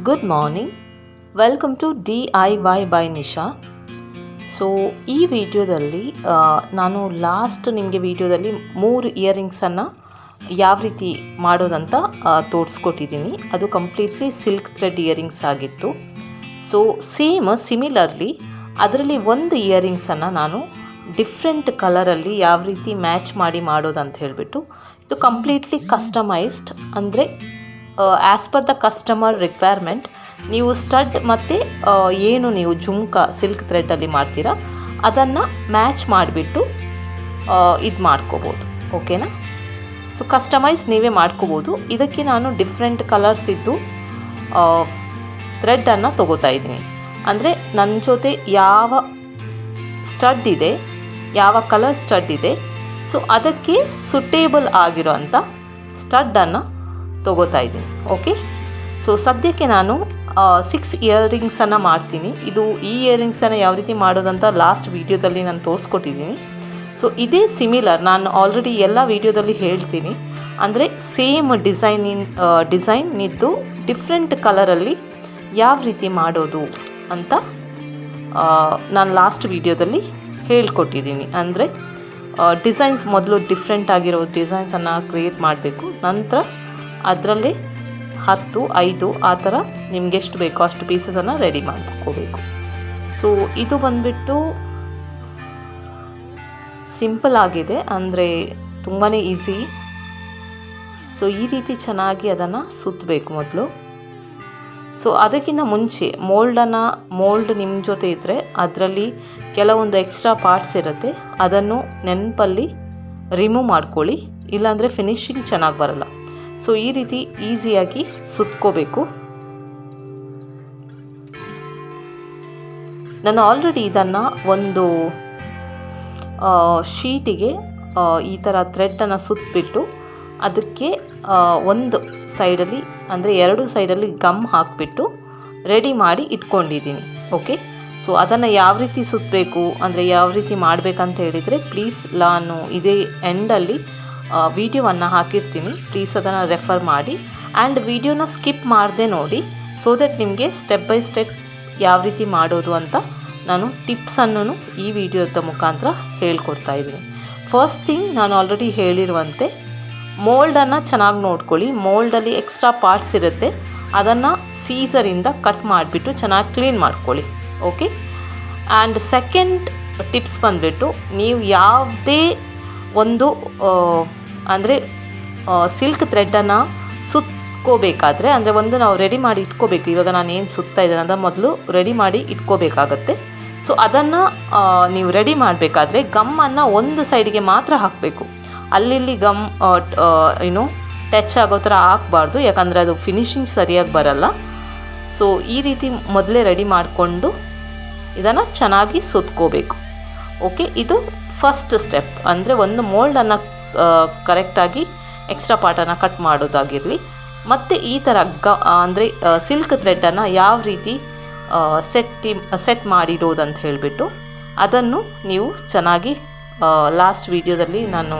Good morning, welcome to DIY by Nisha. So ಈ ವಿಡಿಯೋದಲ್ಲಿ ನಾನು ನಿಮಗೆ ವಿಡಿಯೋದಲ್ಲಿ 3 ಇಯರಿಂಗ್ಸನ್ನು ಯಾವ ರೀತಿ ಮಾಡೋದಂತ ತೋರಿಸ್ಕೊಟ್ಟಿದ್ದೀನಿ. ಅದು ಕಂಪ್ಲೀಟ್ಲಿ ಸಿಲ್ಕ್ ಥ್ರೆಡ್ ಇಯರಿಂಗ್ಸ್ ಆಗಿತ್ತು. ಸೊ ಸಿಮಿಲರ್ಲಿ ಅದರಲ್ಲಿ ಒಂದು ಇಯರಿಂಗ್ಸನ್ನು ನಾನು ಡಿಫ್ರೆಂಟ್ ಕಲರಲ್ಲಿ ಯಾವ ರೀತಿ ಮ್ಯಾಚ್ ಮಾಡಿ ಮಾಡೋದಂತ ಹೇಳಿಬಿಟ್ಟು, ಇದು ಕಂಪ್ಲೀಟ್ಲಿ ಕಸ್ಟಮೈಸ್ಡ್. ಅಂದರೆ as per the customer requirement ನೀವು ಸ್ಟಡ್ ಮತ್ತು ಏನು ನೀವು ಜುಮ್ಕಾ ಸಿಲ್ಕ್ ಥ್ರೆಡ್ಡಲ್ಲಿ ಮಾಡ್ತೀರಾ ಅದನ್ನು ಮ್ಯಾಚ್ ಮಾಡಿಬಿಟ್ಟು ಇದು ಮಾಡ್ಕೋಬೋದು. ಓಕೆನಾ? ಸೊ ಕಸ್ಟಮೈಸ್ ನೀವೇ ಮಾಡ್ಕೋಬೋದು. ಇದಕ್ಕೆ ನಾನು ಡಿಫ್ರೆಂಟ್ ಕಲರ್ಸ್ ಇದ್ದು ಥ್ರೆಡ್ಡನ್ನು ತೊಗೋತಾ ಇದ್ದೀನಿ. ಅಂದರೆ ನನ್ನ ಜೊತೆ ಯಾವ ಸ್ಟಡ್ ಇದೆ, ಯಾವ ಕಲರ್ ಸ್ಟಡ್ ಇದೆ, ಸೊ ಅದಕ್ಕೆ ಸುಟೇಬಲ್ ಆಗಿರೋ ಅಂಥ ಸ್ಟಡ್ಡನ್ನು ತೊಗೋತಾ ಇದ್ದೀನಿ. ಓಕೆ, ಸೊ ಸದ್ಯಕ್ಕೆ ನಾನು 6 ಇಯರಿಂಗ್ಸನ್ನು ಮಾಡ್ತೀನಿ. ಈ ಇಯರಿಂಗ್ಸನ್ನು ಯಾವ ರೀತಿ ಮಾಡೋದಂತ ಲಾಸ್ಟ್ ವೀಡಿಯೋದಲ್ಲಿ ನಾನು ತೋರಿಸ್ಕೊಟ್ಟಿದ್ದೀನಿ. ಸೊ ಇದೇ ಸಿಮಿಲರ್, ನಾನು ಆಲ್ರೆಡಿ ಎಲ್ಲ ವೀಡಿಯೋದಲ್ಲಿ ಹೇಳ್ತೀನಿ. ಅಂದರೆ ಸೇಮ್ ಡಿಸೈನಿದ್ದು ಡಿಫ್ರೆಂಟ್ ಕಲರಲ್ಲಿ ಯಾವ ರೀತಿ ಮಾಡೋದು ಅಂತ ನಾನು ಲಾಸ್ಟ್ ವೀಡಿಯೋದಲ್ಲಿ ಹೇಳ್ಕೊಟ್ಟಿದ್ದೀನಿ. ಅಂದರೆ ಡಿಸೈನ್ಸ್ ಮೊದಲು ಡಿಫ್ರೆಂಟ್ ಆಗಿರೋ ಡಿಸೈನ್ಸನ್ನು ಕ್ರಿಯೇಟ್ ಮಾಡಬೇಕು. ನಂತರ ಅದರಲ್ಲೇ 10, 5 ಆ ಥರ ನಿಮ್ಗೆ ಎಷ್ಟು ಬೇಕೋ ಅಷ್ಟು ಪೀಸಸನ್ನು ರೆಡಿ ಮಾಡ್ಕೋಬೇಕು. ಸೊ ಇದು ಬಂದುಬಿಟ್ಟು ಸಿಂಪಲ್ ಆಗಿದೆ, ಅಂದರೆ ತುಂಬಾ ಈಸಿ. ಸೊ ಈ ರೀತಿ ಚೆನ್ನಾಗಿ ಅದನ್ನು ಸುತ್ತಬೇಕು ಮೊದಲು. ಸೊ ಅದಕ್ಕಿಂತ ಮುಂಚೆ ಮೋಲ್ಡ್ ನಿಮ್ಮ ಜೊತೆ ಇದ್ದರೆ ಅದರಲ್ಲಿ ಕೆಲವೊಂದು ಎಕ್ಸ್ಟ್ರಾ ಪಾರ್ಟ್ಸ್ ಇರುತ್ತೆ, ಅದನ್ನು ನೆನಪಲ್ಲಿ ರಿಮೂವ್ ಮಾಡ್ಕೊಳ್ಳಿ, ಇಲ್ಲಾಂದರೆ ಫಿನಿಶಿಂಗ್ ಚೆನ್ನಾಗಿ ಬರಲ್ಲ. ಸೊ ಈ ರೀತಿ ಈಸಿಯಾಗಿ ಸುತ್ಕೋಬೇಕು. ನಾನು ಆಲ್ರೆಡಿ ಇದನ್ನು ಒಂದು ಶೀಟಿಗೆ ಈ ಥರ ಥ್ರೆಡ್ಡನ್ನು ಸುತ್ತಬಿಟ್ಟು ಅದಕ್ಕೆ ಒಂದು ಸೈಡಲ್ಲಿ, ಅಂದರೆ 2 ಸೈಡಲ್ಲಿ ಗಮ್ ಹಾಕಿಬಿಟ್ಟು ರೆಡಿ ಮಾಡಿ ಇಟ್ಕೊಂಡಿದ್ದೀನಿ. ಓಕೆ, ಸೊ ಅದನ್ನು ಯಾವ ರೀತಿ ಸುತ್ತಬೇಕು, ಅಂದರೆ ಯಾವ ರೀತಿ ಮಾಡಬೇಕಂತ ಹೇಳಿದರೆ ಪ್ಲೀಸ್ ನಾನು ಇದೇ ಎಂಡಲ್ಲಿ ವಿಡಿಯೋವನ್ನು ಹಾಕಿರ್ತೀನಿ. ಪ್ಲೀಸ್ ಅದನ್ನು ರೆಫರ್ ಮಾಡಿ ಆ್ಯಂಡ್ ವಿಡಿಯೋನ ಸ್ಕಿಪ್ ಮಾಡದೆ ನೋಡಿ. ಸೊ ದಟ್ ನಿಮಗೆ ಸ್ಟೆಪ್ ಬೈ ಸ್ಟೆಪ್ ಯಾವ ರೀತಿ ಮಾಡೋದು ಅಂತ ನಾನು ಟಿಪ್ಸನ್ನು ಈ ವಿಡಿಯೋದ ಮುಖಾಂತರ ಹೇಳ್ಕೊಡ್ತಾ ಇದ್ದೀನಿ. ಫಸ್ಟ್ ಥಿಂಗ್, ನಾನು ಆಲ್ರೆಡಿ ಹೇಳಿರುವಂತೆ ಮೋಲ್ಡನ್ನು ಚೆನ್ನಾಗಿ ನೋಡ್ಕೊಳ್ಳಿ. ಮೋಲ್ಡಲ್ಲಿ ಎಕ್ಸ್ಟ್ರಾ ಪಾರ್ಟ್ಸ್ ಇರುತ್ತೆ, ಅದನ್ನು ಸೀಸರಿಂದ ಕಟ್ ಮಾಡಿಬಿಟ್ಟು ಚೆನ್ನಾಗಿ ಕ್ಲೀನ್ ಮಾಡ್ಕೊಳ್ಳಿ. ಓಕೆ, ಆ್ಯಂಡ್ ಸೆಕೆಂಡ್ ಟಿಪ್ಸ್ ಬಂದುಬಿಟ್ಟು, ನೀವು ಯಾವುದೇ ಒಂದು ಅಂದರೆ ಸಿಲ್ಕ್ ಥ್ರೆಡ್ಡನ್ನು ಸುತ್ಕೋಬೇಕಾದ್ರೆ, ಅಂದರೆ ಒಂದು ನಾವು ರೆಡಿ ಮಾಡಿ ಇಟ್ಕೋಬೇಕು. ಇವಾಗ ನಾನು ಏನು ಸುತ್ತಾ ಇದ್ದೇನೆ ಅದನ್ನು ಮೊದಲು ರೆಡಿ ಮಾಡಿ ಇಟ್ಕೋಬೇಕಾಗತ್ತೆ. ಸೊ ಅದನ್ನು ನೀವು ರೆಡಿ ಮಾಡಬೇಕಾದ್ರೆ ಗಮ್ಮನ್ನು ಒಂದು ಸೈಡಿಗೆ ಮಾತ್ರ ಹಾಕಬೇಕು. ಅಲ್ಲಿ ಗಮ್ ಟಚ್ ಆಗೋ ಥರ ಹಾಕಬಾರ್ದು, ಯಾಕಂದರೆ ಅದು ಫಿನಿಶಿಂಗ್ ಸರಿಯಾಗಿ ಬರಲ್ಲ. ಸೊ ಈ ರೀತಿ ಮೊದಲೇ ರೆಡಿ ಮಾಡಿಕೊಂಡು ಇದನ್ನು ಚೆನ್ನಾಗಿ ಸುತ್ಕೋಬೇಕು. ಓಕೆ, ಇದು ಫಸ್ಟ್ ಸ್ಟೆಪ್. ಅಂದರೆ ಒಂದು ಮೋಲ್ಡನ್ನು ಕರೆಕ್ಟಾಗಿ ಎಕ್ಸ್ಟ್ರಾ ಪಾರ್ಟನ್ನು ಕಟ್ ಮಾಡೋದಾಗಿರಲಿ, ಮತ್ತು ಈ ಥರ ಅಂದರೆ ಸಿಲ್ಕ್ ಥ್ರೆಡ್ಡನ್ನು ಯಾವ ರೀತಿ ಸೆಟ್ ಮಾಡಿಡೋದಂತ ಹೇಳಿಬಿಟ್ಟು ಅದನ್ನು ನೀವು ಚೆನ್ನಾಗಿ ಲಾಸ್ಟ್ ವೀಡಿಯೋದಲ್ಲಿ ನಾನು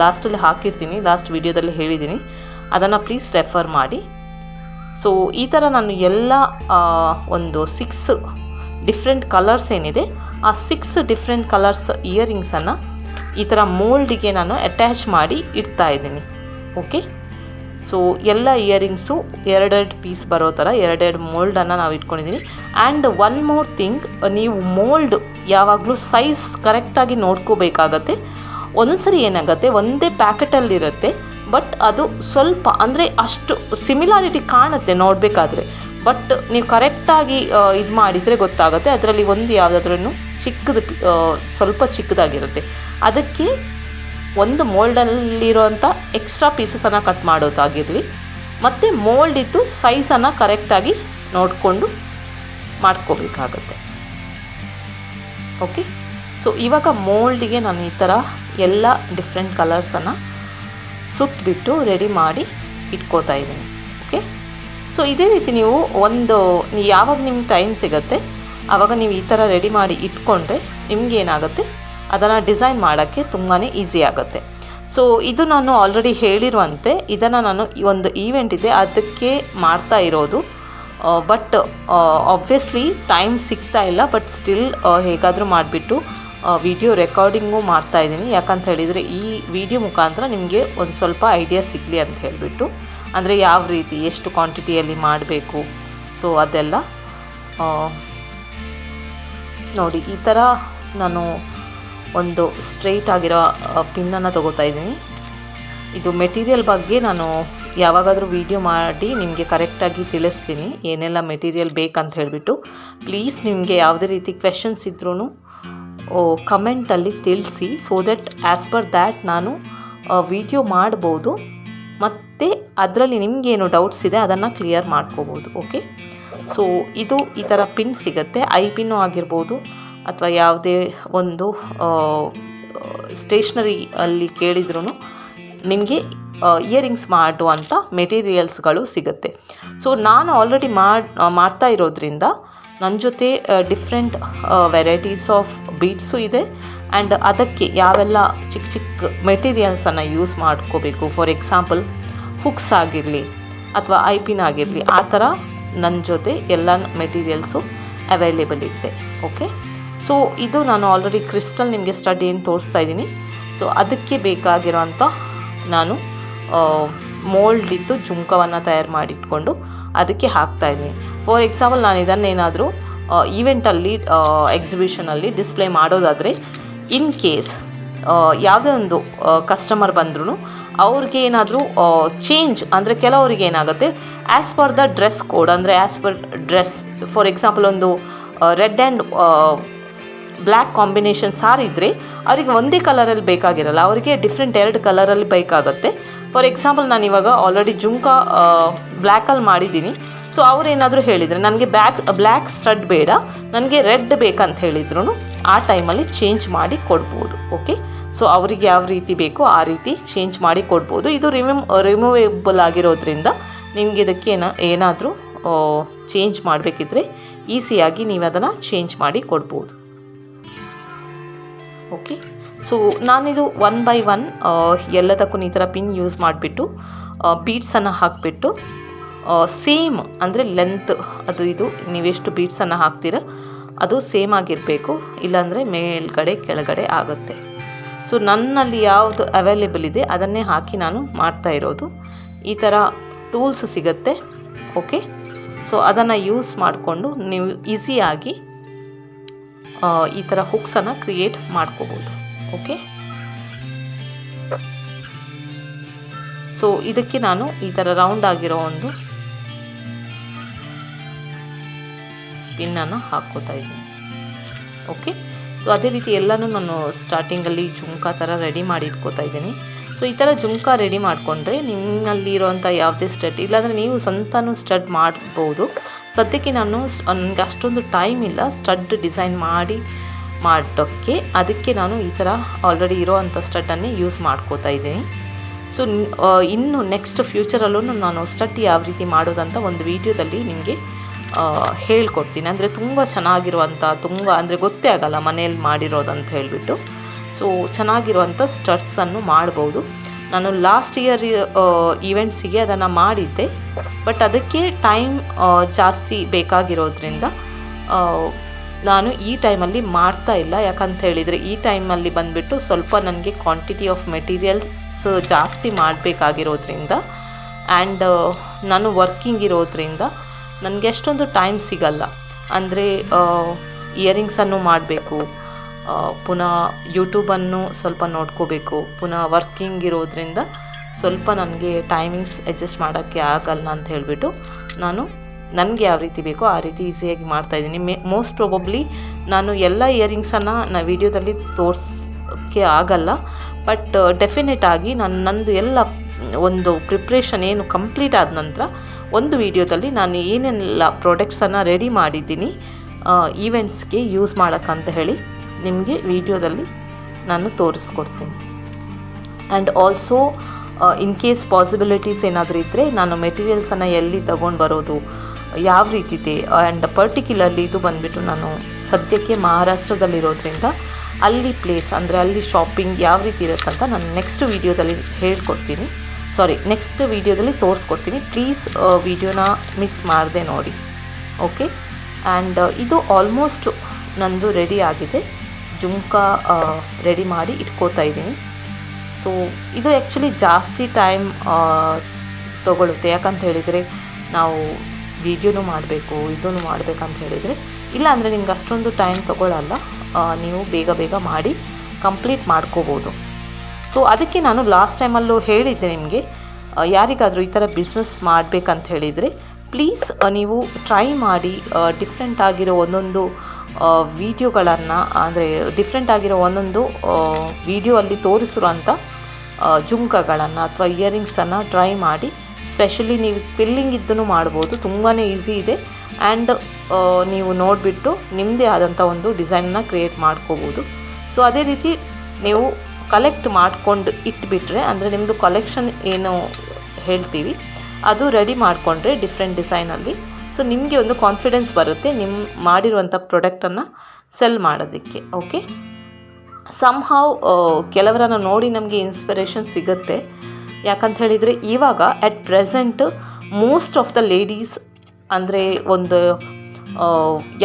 ಲಾಸ್ಟಲ್ಲಿ ಹಾಕಿರ್ತೀನಿ, ಲಾಸ್ಟ್ ವೀಡಿಯೋದಲ್ಲಿ ಹೇಳಿದ್ದೀನಿ, ಅದನ್ನು ಪ್ಲೀಸ್ ರೆಫರ್ ಮಾಡಿ. ಸೊ ಈ ಥರ ನಾನು ಎಲ್ಲ ಒಂದು 6 ಡಿಫ್ರೆಂಟ್ ಕಲರ್ಸ್ ಏನಿದೆ ಆ 6 ಡಿಫ್ರೆಂಟ್ ಕಲರ್ಸ್ ಇಯರಿಂಗ್ಸನ್ನು ಈ ಥರ ಮೋಲ್ಡಿಗೆ ನಾನು ಅಟ್ಯಾಚ್ ಮಾಡಿ ಇಡ್ತಾ ಇದ್ದೀನಿ. ಓಕೆ, ಸೊ ಎಲ್ಲ ಇಯರಿಂಗ್ಸು 2 ಪೀಸ್ ಬರೋ ಥರ 2 ಮೋಲ್ಡನ್ನು ನಾವು ಇಟ್ಕೊಂಡಿದ್ದೀನಿ. ಆ್ಯಂಡ್ ಒನ್ ಮೋರ್ ಥಿಂಗ್, ನೀವು ಮೋಲ್ಡ್ ಯಾವಾಗಲೂ ಸೈಜ್ ಕರೆಕ್ಟಾಗಿ ನೋಡ್ಕೋಬೇಕಾಗತ್ತೆ. ಒಂದೊಂದು ಸರಿ ಏನಾಗುತ್ತೆ, ಒಂದೇ ಪ್ಯಾಕೆಟಲ್ಲಿರುತ್ತೆ, ಬಟ್ ಅದು ಸ್ವಲ್ಪ ಅಂದರೆ ಅಷ್ಟು ಸಿಮಿಲಾರಿಟಿ ಕಾಣುತ್ತೆ ನೋಡಬೇಕಾದ್ರೆ, ಬಟ್ ನೀವು ಕರೆಕ್ಟಾಗಿ ಇದು ಮಾಡಿದರೆ ಗೊತ್ತಾಗುತ್ತೆ ಅದರಲ್ಲಿ ಒಂದು ಯಾವುದಾದ್ರೂ ಸ್ವಲ್ಪ ಚಿಕ್ಕದಾಗಿರುತ್ತೆ. ಅದಕ್ಕೆ ಒಂದು ಮೋಲ್ಡಲ್ಲಿರೋಂಥ ಎಕ್ಸ್ಟ್ರಾ ಪೀಸಸನ್ನು ಕಟ್ ಮಾಡೋದಾಗಿರಲಿ, ಮತ್ತು ಮೋಲ್ಡಿದ್ದು ಸೈಜನ್ನು ಕರೆಕ್ಟಾಗಿ ನೋಡಿಕೊಂಡು ಮಾಡ್ಕೋಬೇಕಾಗತ್ತೆ. ಓಕೆ, ಸೊ ಇವಾಗ ಮೋಲ್ಡಿಗೆ ನಾನು ಈ ಥರ ಎಲ್ಲ ಡಿಫ್ರೆಂಟ್ ಕಲರ್ಸನ್ನು ಸುತ್ತಬಿಟ್ಟು ರೆಡಿ ಮಾಡಿ ಇಟ್ಕೋತಾ ಇದ್ದೀನಿ. ಓಕೆ, ಸೊ ಇದೇ ರೀತಿ ನೀವು ಯಾವಾಗ ನಿಮ್ಗೆ ಟೈಮ್ ಸಿಗುತ್ತೆ ಆವಾಗ ನೀವು ಈ ಥರ ರೆಡಿ ಮಾಡಿ ಇಟ್ಕೊಂಡ್ರೆ ನಿಮಗೇನಾಗುತ್ತೆ, ಅದನ್ನು ಡಿಸೈನ್ ಮಾಡೋಕ್ಕೆ ತುಂಬಾ ಈಸಿ ಆಗುತ್ತೆ. ಸೊ ಇದು ನಾನು ಆಲ್ರೆಡಿ ಹೇಳಿರುವಂತೆ ಇದನ್ನು ನಾನು ಒಂದು ಈವೆಂಟ್ ಇದೆ ಅದಕ್ಕೆ ಮಾಡ್ತಾ ಇರೋದು. ಬಟ್ ಆಬ್ವಿಯಸ್ಲಿ ಟೈಮ್ ಸಿಗ್ತಾ ಇಲ್ಲ, ಬಟ್ ಸ್ಟಿಲ್ ಹೇಗಾದರೂ ಮಾಡಿಬಿಟ್ಟು ವಿಡಿಯೋ ರೆಕಾರ್ಡಿಂಗು ಮಾಡ್ತಾಯಿದ್ದೀನಿ. ಯಾಕಂತ ಹೇಳಿದರೆ ಈ ವಿಡಿಯೋ ಮುಖಾಂತರ ನಿಮಗೆ ಒಂದು ಸ್ವಲ್ಪ ಐಡಿಯಾ ಸಿಗಲಿ ಅಂತ ಹೇಳಿಬಿಟ್ಟು, ಅಂದರೆ ಯಾವ ರೀತಿ ಎಷ್ಟು ಕ್ವಾಂಟಿಟಿಯಲ್ಲಿ ಮಾಡಬೇಕು, ಸೊ ಅದೆಲ್ಲ ನೋಡಿ. ಈ ಥರ ನಾನು ಒಂದು ಸ್ಟ್ರೈಟ್ ಆಗಿರೋ ಪಿನ್ನನ್ನು ತೊಗೋತಾ ಇದ್ದೀನಿ. ಇದು ಮೆಟೀರಿಯಲ್ ಬಗ್ಗೆ ನಾನು ಯಾವಾಗಾದರೂ ವಿಡಿಯೋ ಮಾಡಿ ನಿಮಗೆ ಕರೆಕ್ಟಾಗಿ ತಿಳಿಸ್ತೀನಿ, ಏನೆಲ್ಲ ಮೆಟೀರಿಯಲ್ ಬೇಕಂತ ಹೇಳಿಬಿಟ್ಟು. ಪ್ಲೀಸ್ ನಿಮಗೆ ಯಾವುದೇ ರೀತಿ ಕ್ವೆಶನ್ಸ್ ಇದ್ರೂ ಕಮೆಂಟಲ್ಲಿ ತಿಳಿಸಿ, so that as per that ನಾನು ವಿಡಿಯೋ ಮಾಡ್ಬೋದು, ಮತ್ತು ಅದರಲ್ಲಿ ನಿಮಗೇನು ಡೌಟ್ಸ್ ಇದೆ ಅದನ್ನು ಕ್ಲಿಯರ್ ಮಾಡ್ಕೋಬೋದು. ಓಕೆ, ಸೊ ಇದು ಈ ಥರ ಪಿನ್ ಸಿಗುತ್ತೆ, ಐ ಪಿನ್ನು ಆಗಿರ್ಬೋದು ಅಥವಾ ಯಾವುದೇ ಒಂದು ಸ್ಟೇಷ್ನರಿ ಅಲ್ಲಿ ಕೇಳಿದ್ರೂ ನಿಮಗೆ ಇಯರಿಂಗ್ಸ್ ಮಾಡುವಂಥ ಮೆಟೀರಿಯಲ್ಸ್ಗಳು ಸಿಗುತ್ತೆ. ಸೊ ನಾನು ಆಲ್ರೆಡಿ ಮಾಡ್ತಾ ಇರೋದ್ರಿಂದ ನನ್ನ ಜೊತೆ ಡಿಫ್ರೆಂಟ್ ವೆರೈಟೀಸ್ ಆಫ್ ಬೀಡ್ಸು ಇದೆ, ಆ್ಯಂಡ್ ಅದಕ್ಕೆ ಯಾವೆಲ್ಲ ಚಿಕ್ಕ ಚಿಕ್ಕ ಮೆಟೀರಿಯಲ್ಸನ್ನು ಯೂಸ್ ಮಾಡ್ಕೋಬೇಕು, ಫಾರ್ ಎಕ್ಸಾಂಪಲ್ ಹುಕ್ಸ್ ಆಗಿರಲಿ ಅಥವಾ ಐ ಪಿನ್ ಆಗಿರಲಿ, ಆ ಥರ ನನ್ನ ಜೊತೆ ಎಲ್ಲ ಮೆಟೀರಿಯಲ್ಸು ಅವೈಲೇಬಲ್ ಇದೆ. ಓಕೆ, ಸೊ ಇದು ನಾನು ಆಲ್ರೆಡಿ ಕ್ರಿಸ್ಟಲ್ ನಿಮಗೆ ಸ್ಟಡ್ ಏನು ತೋರಿಸ್ತಾ ಇದ್ದೀನಿ, ಸೊ ಅದಕ್ಕೆ ಬೇಕಾಗಿರೋಂಥ ನಾನು ಮೋಲ್ಡಿದ್ದು ಜುಮ್ಕವನ್ನು ತಯಾರು ಮಾಡಿಟ್ಕೊಂಡು ಅದಕ್ಕೆ ಹಾಕ್ತಾಯಿದ್ದೀನಿ. ಫಾರ್ ಎಕ್ಸಾಂಪಲ್ ನಾನು ಇದನ್ನೇನಾದರೂ ಈವೆಂಟಲ್ಲಿ ಎಕ್ಸಿಬಿಷನಲ್ಲಿ ಡಿಸ್ಪ್ಲೇ ಮಾಡೋದಾದರೆ, ಇನ್ ಕೇಸ್ ಯಾವುದೇ ಒಂದು ಕಸ್ಟಮರ್ ಬಂದ್ರೂ ಅವ್ರಿಗೆ ಏನಾದರೂ ಚೇಂಜ್, ಅಂದರೆ ಕೆಲವರಿಗೆ ಏನಾಗುತ್ತೆ as per the dress code, ಅಂದರೆ as per dress, for example ಒಂದು ರೆಡ್ ಆ್ಯಂಡ್ ಬ್ಲ್ಯಾಕ್ ಕಾಂಬಿನೇಷನ್ ಸಾರಿದ್ದರೆ ಅವರಿಗೆ ಒಂದೇ ಕಲರಲ್ಲಿ ಬೇಕಾಗಿರಲ್ಲ, ಅವರಿಗೆ ಡಿಫ್ರೆಂಟ್ 2 ಕಲರಲ್ಲಿ ಬೇಕಾಗುತ್ತೆ. ಫಾರ್ ಎಕ್ಸಾಂಪಲ್ ನಾನು ಇವಾಗ ಆಲ್ರೆಡಿ ಜುಮ್ಕಾ ಬ್ಲ್ಯಾಕಲ್ಲಿ ಮಾಡಿದ್ದೀನಿ. ಸೊ ಅವರೇನಾದರೂ ಹೇಳಿದರೆ ನನಗೆ ಬ್ಲ್ಯಾಕ್ ಸ್ಟಡ್ ಬೇಡ, ನನಗೆ ರೆಡ್ ಬೇಕಂತ ಹೇಳಿದ್ರು ಆ ಟೈಮಲ್ಲಿ ಚೇಂಜ್ ಮಾಡಿ ಕೊಡ್ಬೋದು. ಓಕೆ, ಸೊ ಅವರಿಗೆ ಯಾವ ರೀತಿ ಬೇಕೋ ಆ ರೀತಿ ಚೇಂಜ್ ಮಾಡಿ ಕೊಡ್ಬೋದು. ಇದು ರಿಮೂವೇಬಲ್ ಆಗಿರೋದ್ರಿಂದ ನಿಮಗೆ ಇದಕ್ಕೆ ಏನಾದರೂ ಚೇಂಜ್ ಮಾಡಬೇಕಿದ್ರೆ ಈಸಿಯಾಗಿ ನೀವು ಅದನ್ನು ಚೇಂಜ್ ಮಾಡಿ ಕೊಡ್ಬೋದು. ಓಕೆ, ಸೊ ನಾನಿದು 1 by 1 ಎಲ್ಲದಕ್ಕೂ ಈ ಥರ ಪಿನ್ ಯೂಸ್ ಮಾಡಿಬಿಟ್ಟು ಬೀಡ್ಸನ್ನು ಹಾಕಿಬಿಟ್ಟು ಸೇಮ್, ಅಂದರೆ ಲೆಂತ್ ಅದು ಇದು ನೀವೆಷ್ಟು ಬೀಡ್ಸನ್ನು ಹಾಕ್ತೀರ ಅದು ಸೇಮ್ ಆಗಿರಬೇಕು, ಇಲ್ಲಾಂದರೆ ಮೇಲ್ಗಡೆ ಕೆಳಗಡೆ ಆಗುತ್ತೆ. ಸೊ ನನ್ನಲ್ಲಿ ಯಾವುದು ಅವೈಲೇಬಲ್ ಇದೆ ಅದನ್ನೇ ಹಾಕಿ ನಾನು ಮಾಡ್ತಾ ಇರೋದು. ಈ ಥರ ಟೂಲ್ಸ್ ಸಿಗುತ್ತೆ. ಓಕೆ, ಸೊ ಅದನ್ನು ಯೂಸ್ ಮಾಡಿಕೊಂಡು ನೀವು ಈಸಿಯಾಗಿ ಈ ಥರ ಹುಕ್ಸನ್ನು ಕ್ರಿಯೇಟ್ ಮಾಡ್ಕೋಬೋದು. ಓಕೆ, ಸೊ ಇದಕ್ಕೆ ನಾನು ಈ ಥರ ರೌಂಡ್ ಆಗಿರೋ ಒಂದು ಪಿನ್ನನ್ನು ಹಾಕ್ಕೋತಾ ಇದ್ದೀನಿ. ಓಕೆ, ಸೊ ಅದೇ ರೀತಿ ಎಲ್ಲನೂ ನಾನು ಸ್ಟಾರ್ಟಿಂಗಲ್ಲಿ ಜುಮ್ಕಾ ಥರ ರೆಡಿ ಮಾಡಿ ಇಟ್ಕೋತಾ ಇದ್ದೀನಿ. ಸೊ ಈ ಥರ ಜುಮ್ಕಾ ರೆಡಿ ಮಾಡಿಕೊಂಡ್ರೆ ನಿಮ್ಮಲ್ಲಿ ಇರೋವಂಥ ಯಾವುದೇ ಸ್ಟಡ್, ಇಲ್ಲಾಂದರೆ ನೀವು ಸ್ವಂತನೂ ಸ್ಟಡ್ ಮಾಡ್ಬೋದು. ಸದ್ಯಕ್ಕೆ ನನಗೆ ಅಷ್ಟೊಂದು ಟೈಮ್ ಇಲ್ಲ ಸ್ಟಡ್ ಡಿಸೈನ್ ಮಾಡೋಕ್ಕೆ, ಅದಕ್ಕೆ ನಾನು ಈ ಥರ ಆಲ್ರೆಡಿ ಇರೋವಂಥ ಸ್ಟಡ್ಡನ್ನೇ ಯೂಸ್ ಮಾಡ್ಕೋತಾ ಇದ್ದೀನಿ. ಸೊ ಇನ್ನು ನೆಕ್ಸ್ಟ್ ಫ್ಯೂಚರಲ್ಲೂ ನಾನು ಸ್ಟಡ್ ಯಾವ ರೀತಿ ಮಾಡೋದಂತ ಒಂದು ವಿಡಿಯೋದಲ್ಲಿ ನಿಮಗೆ ಹೇಳ್ಕೊಡ್ತೀನಿ. ಅಂದರೆ ತುಂಬ ಚೆನ್ನಾಗಿರುವಂಥ, ಅಂದರೆ ಗೊತ್ತೇ ಆಗಲ್ಲ ಮನೆಯಲ್ಲಿ ಮಾಡಿರೋದಂತ ಹೇಳಿಬಿಟ್ಟು. ಸೊ ಚೆನ್ನಾಗಿರುವಂಥ ಸ್ಟಡ್ಸನ್ನು ಮಾಡ್ಬೋದು. ನಾನು ಲಾಸ್ಟ್ ಇಯರ್ ಈವೆಂಟ್ಸಿಗೆ ಅದನ್ನು ಮಾಡಿದ್ದೆ, ಬಟ್ ಅದಕ್ಕೆ ಟೈಮ್ ಜಾಸ್ತಿ ಬೇಕಾಗಿರೋದ್ರಿಂದ ನಾನು ಈ ಟೈಮಲ್ಲಿ ಮಾಡ್ತಾ ಇಲ್ಲ. ಯಾಕಂತ ಹೇಳಿದರೆ ಈ ಟೈಮಲ್ಲಿ ಬಂದುಬಿಟ್ಟು ಸ್ವಲ್ಪ ನನಗೆ ಕ್ವಾಂಟಿಟಿ ಆಫ್ ಮೆಟೀರಿಯಲ್ಸ್ ಜಾಸ್ತಿ ಮಾಡಬೇಕಾಗಿರೋದ್ರಿಂದ, ಆ್ಯಂಡ್ ನಾನು ವರ್ಕಿಂಗ್ ಇರೋದ್ರಿಂದ ನನಗೆ ಅಷ್ಟೊಂದು ಟೈಮ್ ಸಿಗಲ್ಲ. ಅಂದರೆ ಇಯರಿಂಗ್ಸನ್ನು ಮಾಡಬೇಕು, ಪುನಃ ಯೂಟ್ಯೂಬನ್ನು ಸ್ವಲ್ಪ ನೋಡ್ಕೋಬೇಕು, ಪುನಃ ವರ್ಕಿಂಗ್ ಇರೋದ್ರಿಂದ ಸ್ವಲ್ಪ ನನಗೆ ಟೈಮಿಂಗ್ಸ್ ಅಡ್ಜಸ್ಟ್ ಮಾಡೋಕ್ಕೆ ಆಗಲ್ಲ ಅಂತ ಹೇಳಿಬಿಟ್ಟು ನನಗೆ ಯಾವ ರೀತಿ ಬೇಕೋ ಆ ರೀತಿ ಈಸಿಯಾಗಿ ಮಾಡ್ತಾಯಿದ್ದೀನಿ. ಮೋಸ್ಟ್ ಪ್ರೊಬಬ್ಲಿ ನಾನು ಎಲ್ಲ ಇಯರಿಂಗ್ಸನ್ನು ವಿಡಿಯೋದಲ್ಲಿ ತೋರಿಸೋಕ್ಕೆ ಆಗಲ್ಲ, ಬಟ್ ಡೆಫಿನೆಟ್ ಆಗಿ ನಂದು ಎಲ್ಲ ಒಂದು ಪ್ರಿಪ್ರೇಷನ್ ಏನು ಕಂಪ್ಲೀಟ್ ಆದ ನಂತರ ಒಂದು ವಿಡಿಯೋದಲ್ಲಿ ನಾನು ಏನೆಲ್ಲ ಪ್ರಾಡಕ್ಟ್ಸನ್ನು ರೆಡಿ ಮಾಡಿದ್ದೀನಿ ಈವೆಂಟ್ಸ್ಗೆ ಯೂಸ್ ಮಾಡೋಕ್ಕಂತ ಹೇಳಿ ನಿಮಗೆ ವಿಡಿಯೋದಲ್ಲಿ ನಾನು ತೋರಿಸ್ಕೊಡ್ತೀನಿ. And also in case possibilities ಏನಾದರೂ ಇದ್ದರೆ ನಾನು ಮೆಟೀರಿಯಲ್ಸನ್ನು ಎಲ್ಲಿ ತಗೊಂಡು ಬರೋದು, ಯಾವ ರೀತಿ ಇದೆ, ಆ್ಯಂಡ್ ಪರ್ಟಿಕ್ಯುಲರ್ಲಿ ಇದು ಬಂದುಬಿಟ್ಟು ನಾನು ಸದ್ಯಕ್ಕೆ ಮಹಾರಾಷ್ಟ್ರದಲ್ಲಿರೋದ್ರಿಂದ ಅಲ್ಲಿ ಪ್ಲೇಸ್, ಅಂದರೆ ಅಲ್ಲಿ ಶಾಪಿಂಗ್ ಯಾವ ರೀತಿ ಇರುತ್ತಂತ ನಾನು ನೆಕ್ಸ್ಟ್ ವಿಡಿಯೋದಲ್ಲಿ ಹೇಳ್ಕೊಡ್ತೀನಿ. ನೆಕ್ಸ್ಟ್ ವೀಡಿಯೋದಲ್ಲಿ ತೋರಿಸ್ಕೊಡ್ತೀನಿ. ಪ್ಲೀಸ್ ವೀಡಿಯೋನ ಮಿಸ್ ಮಾಡದೆ ನೋಡಿ. ಓಕೆ, ಆ್ಯಂಡ್ ಇದು ಆಲ್ಮೋಸ್ಟ್ ನಂದು ರೆಡಿ ಆಗಿದೆ. ಜುಮ್ಕಾ ರೆಡಿ ಮಾಡಿ ಇಟ್ಕೋತಾ ಇದ್ದೀನಿ. ಸೊ ಇದು ಆ್ಯಕ್ಚುಲಿ ಜಾಸ್ತಿ ಟೈಮ್ ತೊಗೊಳುತ್ತೆ. ಯಾಕಂತ ಹೇಳಿದರೆ ನಾವು ವಿಡಿಯೋನೂ ಮಾಡಬೇಕು, ಇದನ್ನು ಮಾಡಬೇಕಂತ ಹೇಳಿದರೆ, ಇಲ್ಲ ಅಂದರೆ ನಿಮ್ಗೆ ಅಷ್ಟೊಂದು ಟೈಮ್ ತೊಗೊಳ್ಳಲ್ಲ. ನೀವು ಬೇಗ ಬೇಗ ಮಾಡಿ ಕಂಪ್ಲೀಟ್ ಮಾಡ್ಕೋಬೋದು. ಸೊ ಅದಕ್ಕೆ ನಾನು ಲಾಸ್ಟ್ ಟೈಮಲ್ಲೂ ಹೇಳಿದ್ದೆ ನಿಮಗೆ, ಯಾರಿಗಾದರೂ ಈ ಥರ ಬಿಸ್ನೆಸ್ ಮಾಡಬೇಕಂತ ಹೇಳಿದರೆ ಪ್ಲೀಸ್ ನೀವು ಟ್ರೈ ಮಾಡಿ. ಡಿಫ್ರೆಂಟ್ ಆಗಿರೋ ಒಂದೊಂದು ವಿಡಿಯೋಗಳನ್ನು, ಅಂದರೆ ಡಿಫ್ರೆಂಟ್ ಆಗಿರೋ ಒಂದೊಂದು ವಿಡಿಯೋ ಅಲ್ಲಿ ತೋರಿಸಿರುವಂಥ ಜುಮ್ಕಾಗಳನ್ನು ಅಥವಾ ಇಯರಿಂಗ್ಸನ್ನು ಟ್ರೈ ಮಾಡಿ. ಸ್ಪೆಷಲಿ ನೀವು ಪಿಲ್ಲಿಂಗ್ ಇದ್ದೂ ಮಾಡ್ಬೋದು, ತುಂಬಾ ಈಸಿ ಇದೆ. ಆ್ಯಂಡ್ ನೀವು ನೋಡಿಬಿಟ್ಟು ನಿಮ್ಮದೇ ಆದಂಥ ಒಂದು ಡಿಸೈನ್ನ ಕ್ರಿಯೇಟ್ ಮಾಡ್ಕೋಬೋದು. ಸೊ ಅದೇ ರೀತಿ ನೀವು ಕಲೆಕ್ಟ್ ಮಾಡಿಕೊಂಡು ಇಟ್ಬಿಟ್ರೆ, ಅಂದರೆ ನಿಮ್ಮದು ಕಲೆಕ್ಷನ್ ಏನು ಹೇಳ್ತೀವಿ ಅದು ರೆಡಿ ಮಾಡಿಕೊಂಡ್ರೆ ಡಿಫ್ರೆಂಟ್ ಡಿಸೈನಲ್ಲಿ, ಸೊ ನಿಮಗೆ ಒಂದು ಕಾನ್ಫಿಡೆನ್ಸ್ ಬರುತ್ತೆ ನಿಮ್ಮ ಮಾಡಿರುವಂಥ ಪ್ರಾಡಕ್ಟನ್ನು ಸೆಲ್ ಮಾಡೋದಕ್ಕೆ. ಓಕೆ, ಸಮ್ಹಾವ್ ಕೆಲವರನ್ನು ನೋಡಿ ನಮಗೆ ಇನ್ಸ್ಪಿರೇಷನ್ ಸಿಗುತ್ತೆ. ಯಾಕಂತ ಹೇಳಿದರೆ ಇವಾಗ at present most of the ladies, ಅಂದರೆ ಒಂದು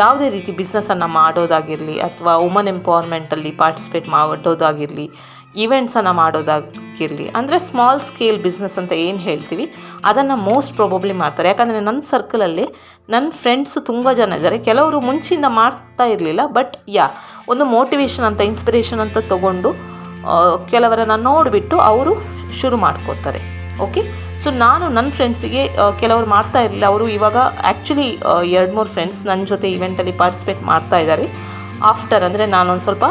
ಯಾವುದೇ ರೀತಿ ಬಿಸ್ನೆಸ್ಸನ್ನು ಮಾಡೋದಾಗಿರಲಿ ಅಥವಾ ವುಮನ್ ಎಂಪವರ್ಮೆಂಟಲ್ಲಿ ಪಾರ್ಟಿಸಿಪೇಟ್ ಮಾಡೋದಾಗಿರಲಿ, ಈವೆಂಟ್ಸನ್ನು ಮಾಡೋದಾಗಿರಲಿ, ಅಂದರೆ ಸ್ಮಾಲ್ ಸ್ಕೇಲ್ ಬಿಸ್ನೆಸ್ ಅಂತ ಏನು ಹೇಳ್ತೀವಿ ಅದನ್ನು ಮೋಸ್ಟ್ ಪ್ರಾಬಬ್ಲಿ ಮಾಡ್ತಾರೆ. ಯಾಕಂದರೆ ನನ್ನ ಸರ್ಕಲಲ್ಲಿ ನನ್ನ ಫ್ರೆಂಡ್ಸು ತುಂಬ ಜನ ಇದ್ದಾರೆ. ಕೆಲವರು ಮುಂಚಿಂದ ಮಾಡ್ತಾ ಇರಲಿಲ್ಲ, ಬಟ್ ಒಂದು ಮೋಟಿವೇಶನ್ ಅಂತ, ಇನ್ಸ್ಪಿರೇಷನ್ ಅಂತ ತೊಗೊಂಡು ಕೆಲವರನ್ನು ನೋಡಿಬಿಟ್ಟು ಅವರು ಶುರು ಮಾಡ್ಕೋತಾರೆ. ಓಕೆ, ಸೊ ನಾನು ನನ್ನ ಫ್ರೆಂಡ್ಸಿಗೆ ಕೆಲವರು ಮಾಡ್ತಾ ಇರಲಿಲ್ಲ, ಅವರು ಇವಾಗ ಆ್ಯಕ್ಚುಲಿ 2-3 ಫ್ರೆಂಡ್ಸ್ ನನ್ನ ಜೊತೆ ಇವೆಂಟಲ್ಲಿ ಪಾರ್ಟಿಸಿಪೇಟ್ ಮಾಡ್ತಾ ಇದ್ದಾರೆ. ಆಫ್ಟರ್ ಅಂದರೆ ನಾನೊಂದು ಸ್ವಲ್ಪ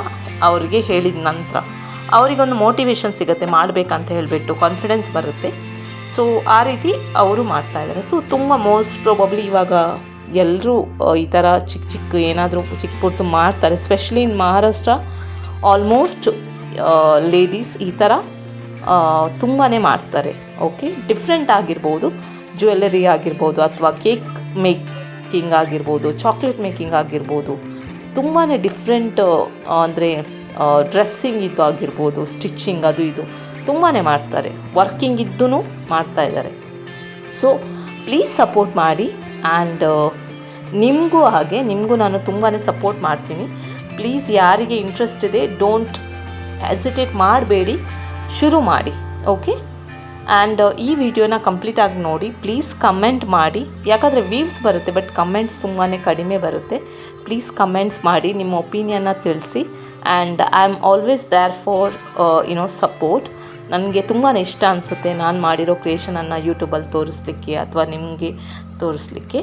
ಅವರಿಗೆ ಹೇಳಿದ ನಂತರ ಅವರಿಗೊಂದು ಮೋಟಿವೇಶನ್ ಸಿಗುತ್ತೆ ಮಾಡಬೇಕಂತ ಹೇಳಿಬಿಟ್ಟು, ಕಾನ್ಫಿಡೆನ್ಸ್ ಬರುತ್ತೆ. ಸೊ ಆ ರೀತಿ ಅವರು ಮಾಡ್ತಾಯಿದ್ದಾರೆ. ಸೊ ತುಂಬ ಮೋಸ್ಟ್ ಪ್ರಾಬಬ್ಲಿ ಇವಾಗ ಎಲ್ಲರೂ ಈ ಥರ ಚಿಕ್ಕ ಚಿಕ್ಕ ಏನಾದರೂ ಚಿಕ್ಕ ಪುಟ್ಟು ಮಾಡ್ತಾರೆ. Specially in Maharashtra almost ladies ಈ ಥರ ತುಂಬಾ ಮಾಡ್ತಾರೆ. ಓಕೆ, ಡಿಫ್ರೆಂಟ್ ಆಗಿರ್ಬೋದು, ಜ್ಯುವೆಲ್ಲರಿ ಆಗಿರ್ಬೋದು ಅಥವಾ ಕೇಕ್ ಮೇಕಿಂಗ್ ಆಗಿರ್ಬೋದು, ಚಾಕ್ಲೇಟ್ ಮೇಕಿಂಗ್ ಆಗಿರ್ಬೋದು, ತುಂಬಾ ಡಿಫ್ರೆಂಟ್, ಅಂದರೆ ಡ್ರೆಸ್ಸಿಂಗ್ ಇದ್ದು ಆಗಿರ್ಬೋದು, ಸ್ಟಿಚ್ಚಿಂಗ್ ಅದು ಇದು ತುಂಬಾ ಮಾಡ್ತಾರೆ. ವರ್ಕಿಂಗ್ ಇದ್ದೂ ಮಾಡ್ತಾಯಿದ್ದಾರೆ. ಸೊ ಪ್ಲೀಸ್ ಸಪೋರ್ಟ್ ಮಾಡಿ. ಆ್ಯಂಡ್ ನಿಮಗೂ ನಾನು ತುಂಬಾ ಸಪೋರ್ಟ್ ಮಾಡ್ತೀನಿ. ಪ್ಲೀಸ್ ಯಾರಿಗೆ ಇಂಟ್ರೆಸ್ಟ್ ಇದೆ ಡೋಂಟ್ ಹೆಸಿಟೇಟ್ ಮಾಡಬೇಡಿ, ಶುರು ಮಾಡಿ. ಓಕೆ, ಆ್ಯಂಡ್ ಈ ವಿಡಿಯೋನ ಕಂಪ್ಲೀಟಾಗಿ ನೋಡಿ. ಪ್ಲೀಸ್ ಕಮೆಂಟ್ ಮಾಡಿ, ಯಾಕಂದರೆ ವ್ಯೂಸ್ ಬರುತ್ತೆ ಬಟ್ ಕಮೆಂಟ್ಸ್ ತುಂಬಾ ಕಡಿಮೆ ಬರುತ್ತೆ. ಪ್ಲೀಸ್ ಕಮೆಂಟ್ಸ್ ಮಾಡಿ, ನಿಮ್ಮ ಒಪಿನಿಯನ್ನ ತಿಳಿಸಿ. And I am always there for support. ನನಗೆ ತುಂಬಾ ಇಷ್ಟ ಅನಿಸುತ್ತೆ ನಾನು ಮಾಡಿರೋ ಕ್ರಿಯೇಷನನ್ನು ಯೂಟ್ಯೂಬಲ್ಲಿ ತೋರಿಸ್ಲಿಕ್ಕೆ ಅಥವಾ ನಿಮಗೆ ತೋರಿಸ್ಲಿಕ್ಕೆ.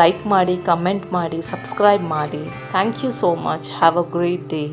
ಲೈಕ್ ಮಾಡಿ, ಕಮೆಂಟ್ ಮಾಡಿ, ಸಬ್ಸ್ಕ್ರೈಬ್ ಮಾಡಿ. Thank you so much. Have a great day.